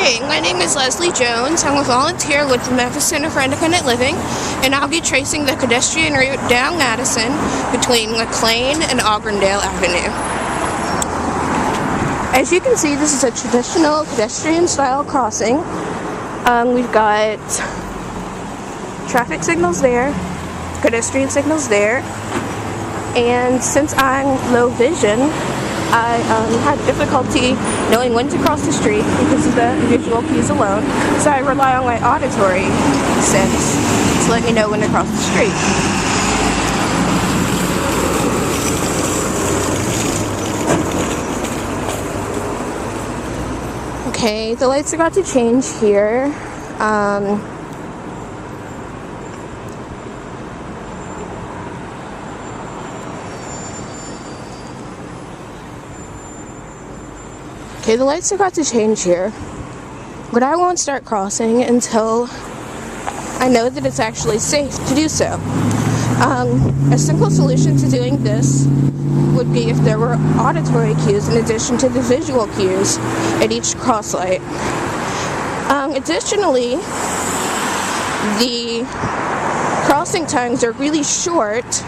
Hey, my name is Leslie Jones. I'm a volunteer with the Memphis Center for Independent Living, and I'll be tracing the pedestrian route down Madison between Mclean and Auburndale Avenue. As you can see, this is a traditional pedestrian-style crossing. We've got traffic signals there, pedestrian signals there, and since I'm low vision, I had difficulty knowing when to cross the street because of the visual cues alone, so I rely on my auditory sense to let me know when to cross the street. Okay, the lights are about to change here. Okay, the lights are about to change here, but I won't start crossing until I know that it's actually safe to do so. A simple solution to doing this would be if there were auditory cues in addition to the visual cues at each cross light. Additionally, the crossing times are really short,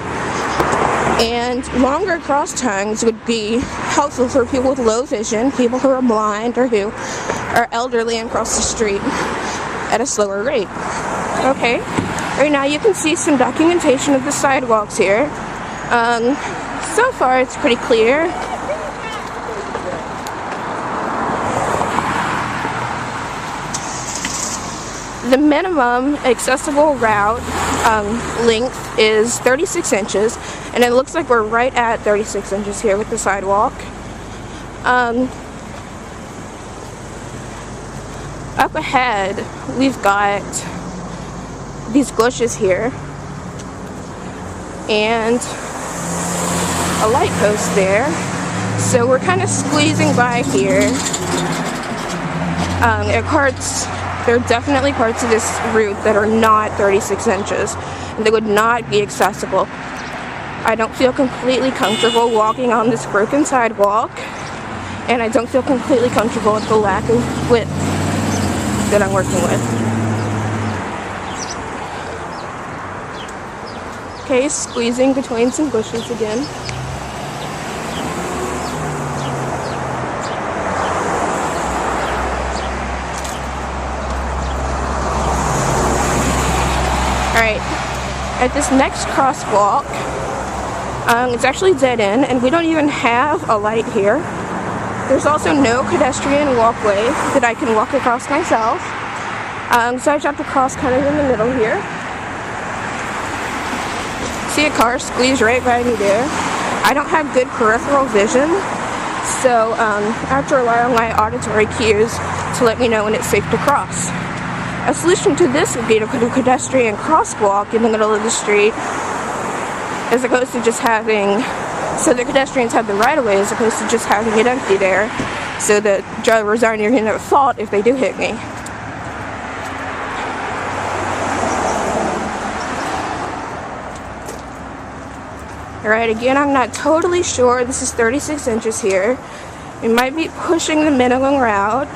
and longer cross times would be helpful for people with low vision, people who are blind, or who are elderly and cross the street at a slower rate. Okay, right now you can see some documentation of the sidewalks here. So far it's pretty clear. The minimum accessible route length is 36 inches, and it looks like we're right at 36 inches here with the sidewalk. Up ahead, we've got these bushes here and a light post there, so we're kind of squeezing by here. There are definitely parts of this route that are not 36 inches, and they would not be accessible. I don't feel completely comfortable walking on this broken sidewalk, and I don't feel completely comfortable with the lack of width that I'm working with. Okay, squeezing between some bushes again. Alright, at this next crosswalk, it's actually dead end, and we don't even have a light here. There's also no pedestrian walkway that I can walk across myself, so I just have to cross kind of in the middle here. See a car squeeze right by me there. I don't have good peripheral vision, so I have to rely on my auditory cues to let me know when it's safe to cross. A solution to this would be to put a pedestrian crosswalk in the middle of the street, as opposed to just having, so the pedestrians have the right of way, as opposed to just having it empty there, so the drivers aren't even at fault if they do hit me. Alright, again, I'm not totally sure. This is 36 inches here. We might be pushing the minimum route.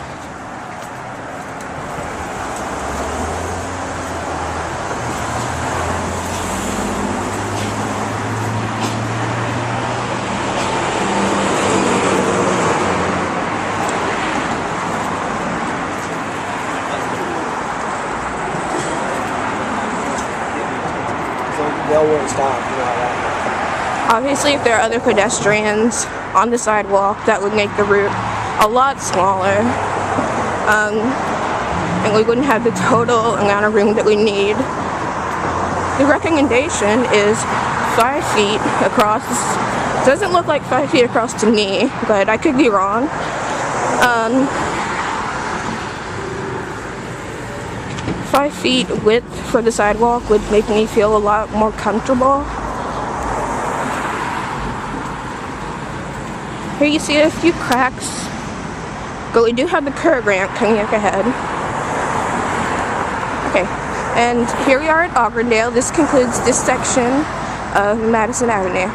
They'll won't stop, you know that. Obviously, if there are other pedestrians on the sidewalk, that would make the route a lot smaller, and we wouldn't have the total amount of room that we need. The recommendation is 5 feet across. Doesn't look like 5 feet across to me, but I could be wrong. 5 feet width for the sidewalk would make me feel a lot more comfortable. Here you see a few cracks, but we do have the curb ramp coming up ahead. Okay, and here we are at Auburndale. This concludes this section of Madison Avenue.